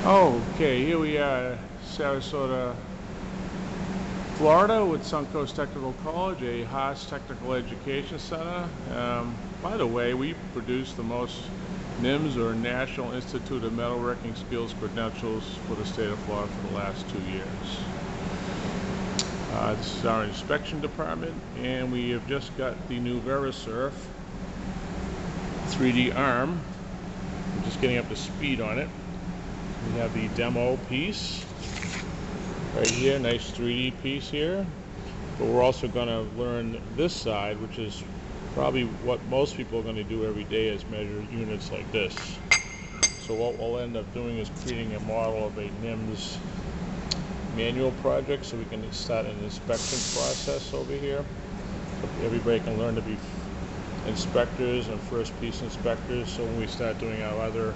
Okay, here we are, Sarasota, Florida, with Suncoast Technical College, a Haas Technical Education Center. By the way, we produce the most NIMS, or National Institute of Metalworking Skills credentials, for the state of Florida for the last 2 years. This is our inspection department, and we have just got the new VeriSurf 3D arm. We're just getting up to speed on it. We have the demo piece right here, nice 3D piece here. But we're also going to learn this side, which is probably what most people are going to do every day, is measure units like this. So what we'll end up doing is creating a model of a NIMS manual project, so we can start an inspection process over here. So everybody can learn to be inspectors and first piece inspectors, so when we start doing our other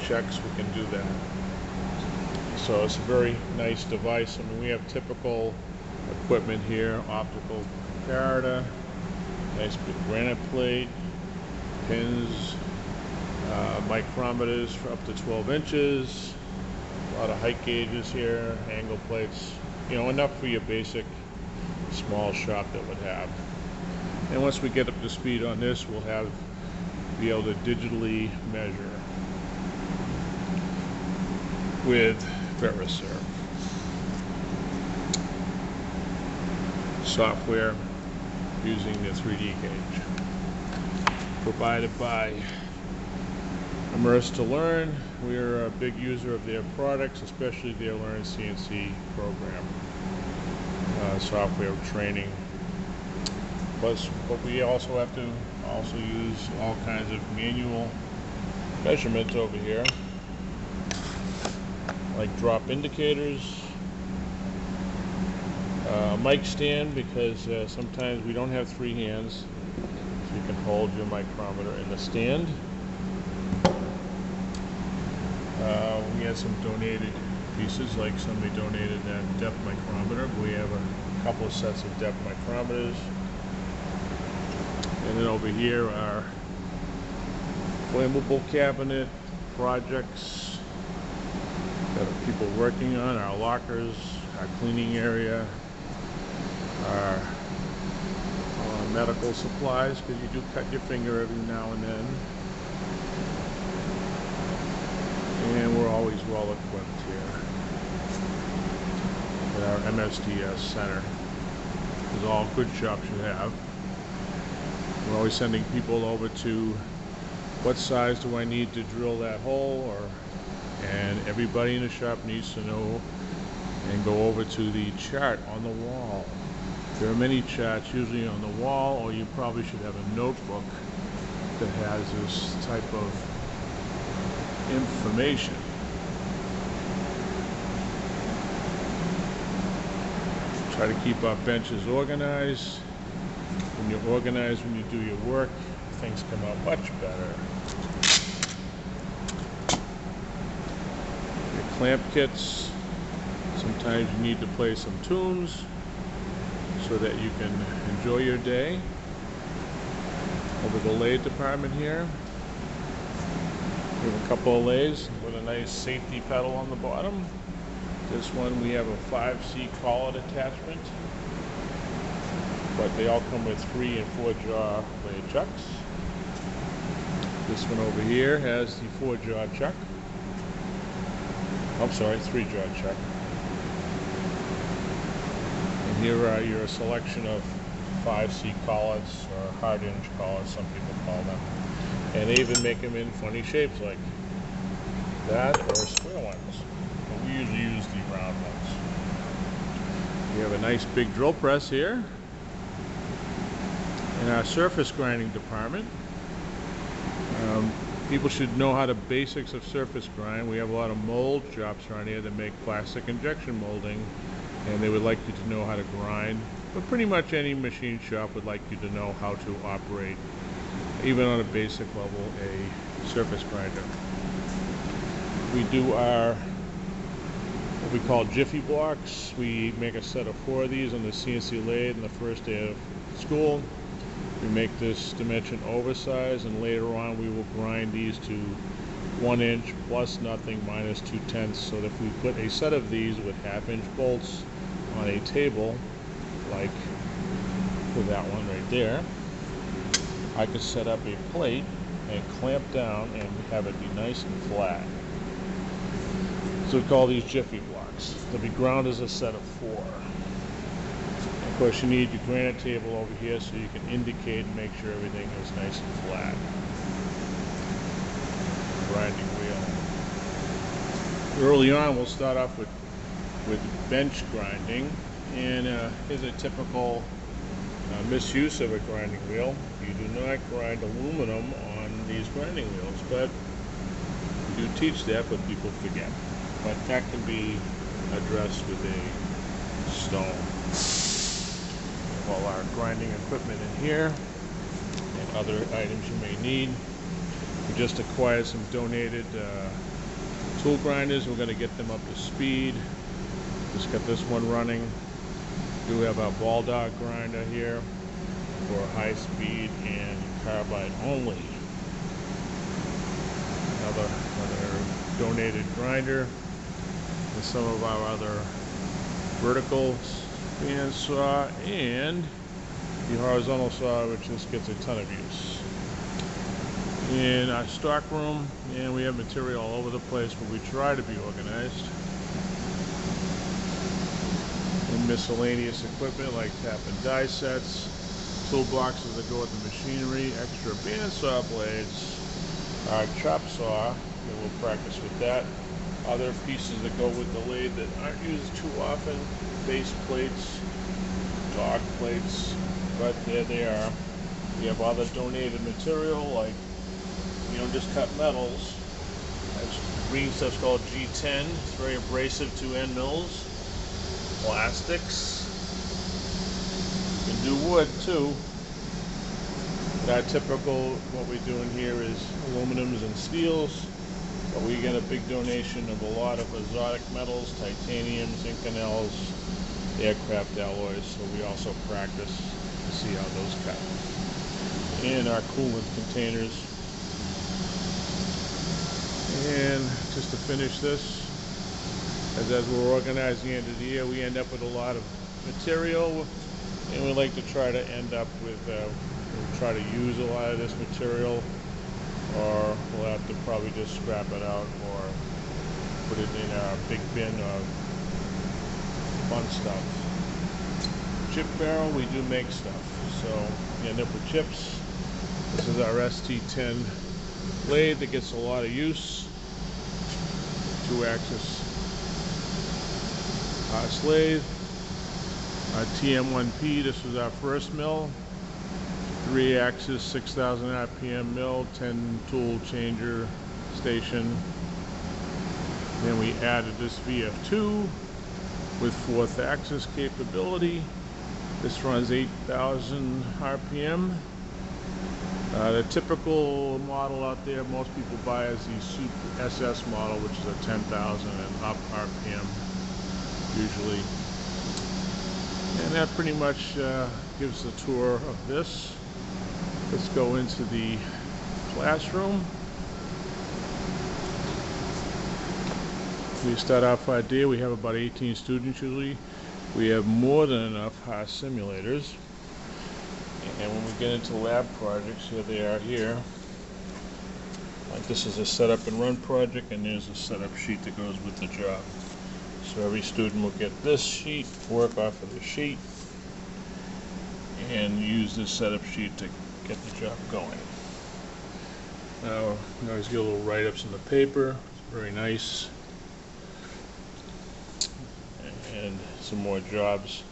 checks, we can do that. So it's a very nice device. I mean, we have typical equipment here: optical comparator, nice big granite plate, pins, micrometers for up to 12 inches, a lot of height gauges here, angle plates, enough for your basic small shop that would have. And once we get up to speed on this, we'll be able to digitally measure with VeriSurf software using the 3D gauge provided by Immerse to Learn. We're a big user of their products, especially their Learn CNC program, software training. But we also have to use all kinds of manual measurements over here, like drop indicators, a mic stand, because sometimes we don't have three hands, so you can hold your micrometer in the stand. We had some donated pieces, like somebody donated that depth micrometer. We have a couple of sets of depth micrometers. And then over here are flammable cabinet projects that are people working on, our lockers, our cleaning area, our medical supplies, because you do cut your finger every now and then. And we're always well equipped here at our MSDS center, as all good shops should have. We're always sending people over to, what size do I need to drill that hole, and everybody in the shop needs to know and go over to the chart on the wall. There are many charts usually on the wall, or you probably should have a notebook that has this type of information. Try to keep our benches organized. When you're organized, when you do your work, things come out much better. Your clamp kits, sometimes you need to play some tunes so that you can enjoy your day. Over the lathe department here, we have a couple of lathes with a nice safety pedal on the bottom. This one, we have a 5C collet attachment, but they all come with 3 and 4 jaw lathe chucks. This one over here has the 4 jaw chuck. I'm sorry, 3 jaw chuck. And here are your selection of 5C collets, or hard hinge collets, some people call them. And they even make them in funny shapes like that, or square ones. But we usually use the round ones. We have a nice big drill press here. In our surface grinding department, people should know how the basics of surface grind. We have a lot of mold shops around here that make plastic injection molding, and they would like you to know how to grind. But pretty much any machine shop would like you to know how to operate, even on a basic level, a surface grinder. We do our what we call jiffy blocks. We make a set of 4 of these on the CNC lathe on the first day of school. We make this dimension oversized, and later on we will grind these to 1 inch plus nothing minus 2/10. So that if we put a set of these with 1/2 inch bolts on a table, like with that one right there, I could set up a plate and clamp down and have it be nice and flat. So we call these jiffy blocks. They'll be ground as a set of 4. Of course, you need your granite table over here so you can indicate and make sure everything is nice and flat. Grinding wheel. Early on, we'll start off with bench grinding, and here's a typical misuse of a grinding wheel. You do not grind aluminum on these grinding wheels, but we do teach that, but people forget. But that can be addressed with a stone. All our grinding equipment in here and other items you may need. We just acquired some donated tool grinders. We're going to get them up to speed. Just got this one running. We do have our ball dog grinder here for high speed and carbide only. Another donated grinder, and some of our other vertical bandsaw, and the horizontal saw, which just gets a ton of use. In our stock room, and we have material all over the place, but we try to be organized. And miscellaneous equipment like tap and die sets, toolboxes that go with the machinery, extra bandsaw blades, our chop saw, and we'll practice with that. Other pieces that go with the lathe that aren't used too often, base plates, dog plates, but there they are. We have other donated material, like you don't just cut metals. That's green stuff's called G10. It's very abrasive to end mills. Plastics. You can do wood too. But our typical, what we do in here is aluminums and steels. But we get a big donation of a lot of exotic metals, titaniums, Inconels, aircraft alloys, so we also practice to see how those cut. And our coolant containers. And just to finish this, as we're organizing the end of the year, we end up with a lot of material, and we like to try to end up with, we'll try to use a lot of this material, or we'll have to probably just scrap it out or put it in our big bin of fun stuff. Chip barrel, we do make stuff, so you end up with chips. This is our ST10 lathe that gets a lot of use. 2-axis lathe. Our TM1P, this was our first mill. 3-axis, 6,000 RPM mill, 10 tool changer station. Then we added this VF2 with 4th axis capability. This runs 8,000 RPM. The typical model out there, most people buy is the Super SS model, which is a 10,000 and up RPM usually. And that pretty much gives the tour of this. Let's go into the classroom. We start off our day, we have about 18 students usually. We have more than enough simulators. And when we get into lab projects, here they are here. Like this is a setup and run project, and there's a setup sheet that goes with the job. So every student will get this sheet, work off of the sheet, and use this setup sheet to get the job going. Now, you always get little write-ups in the paper. It's very nice. And some more jobs.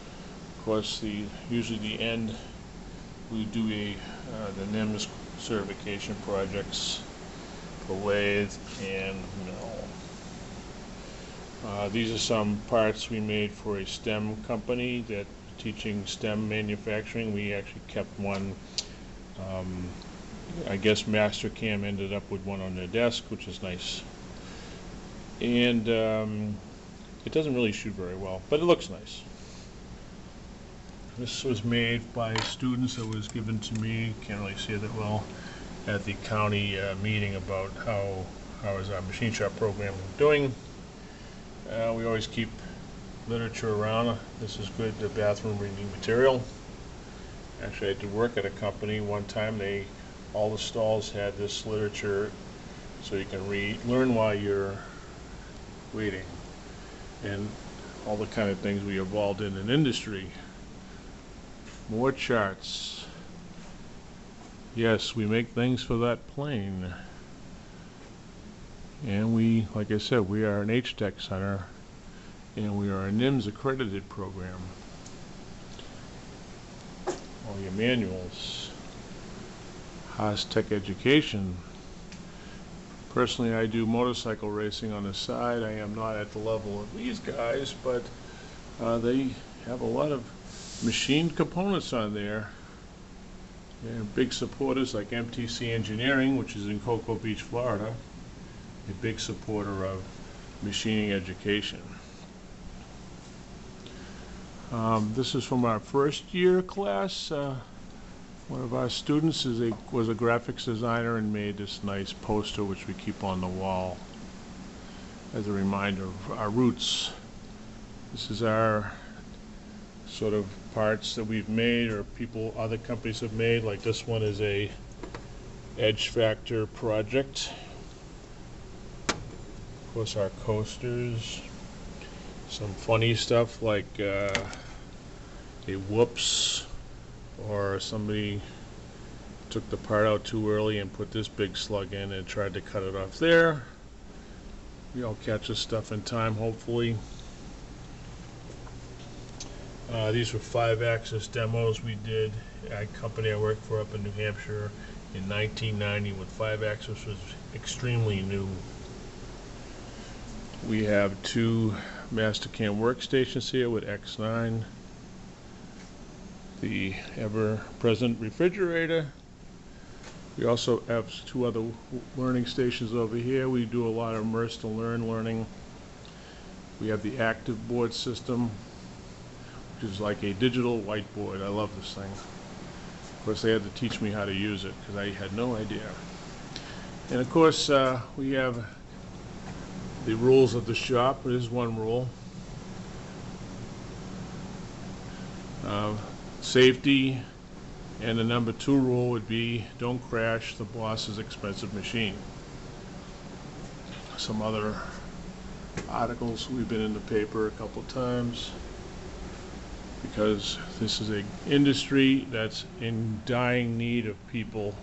Of course, usually the end, we do the NIMS certification projects for lathe and mill. These are some parts we made for a STEM company that teaching STEM manufacturing. We actually kept one. I guess Mastercam ended up with one on their desk, which is nice. And it doesn't really shoot very well, but it looks nice. This was made by students that was given to me, can't really see that well, at the county meeting about how how is our machine shop program doing. We always keep literature around. This is good bathroom reading material. Actually, I did work at a company one time. All the stalls had this literature so you can learn while you're waiting, and all the kind of things we evolved in an industry. More charts. Yes, we make things for that plane. And we, like I said, we are an HTEC center, and we are a NIMS accredited program. All your manuals. Haas Tech Education. Personally, I do motorcycle racing on the side. I am not at the level of these guys, but they have a lot of machined components on there. They're big supporters like MTC Engineering, which is in Cocoa Beach, Florida. A big supporter of machining education. This is from our first year class. One of our students was a graphics designer and made this nice poster which we keep on the wall as a reminder of our roots. This is our sort of parts that we've made or other companies have made. Like this one is a edge factor project. Of course, our coasters, some funny stuff like a whoops, or somebody took the part out too early and put this big slug in and tried to cut it off there. We all catch this stuff in time, hopefully. These were 5-axis demos we did at a company I worked for up in New Hampshire in 1990 when 5-axis was extremely new. We have 2 Mastercam workstations here with X9, the ever-present refrigerator. We also have 2 other learning stations over here. We do a lot of immerse to learn learning. We have the active board system, which is like a digital whiteboard. I love this thing. Of course, they had to teach me how to use it because I had no idea. And of course, we have the rules of the shop. There is one rule. Safety, and the number 2 rule would be don't crash the boss's expensive machine. Some other articles, we've been in the paper a couple times because this is an industry that's in dying need of people.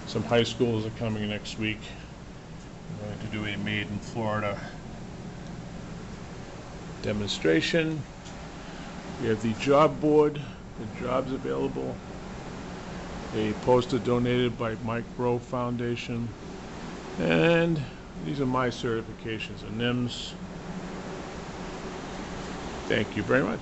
Some high schools are coming next week. We're going to do a Made in Florida demonstration. We have the job board, the jobs available, a poster donated by Mike Rowe Foundation, and these are my certifications in NIMS. Thank you very much.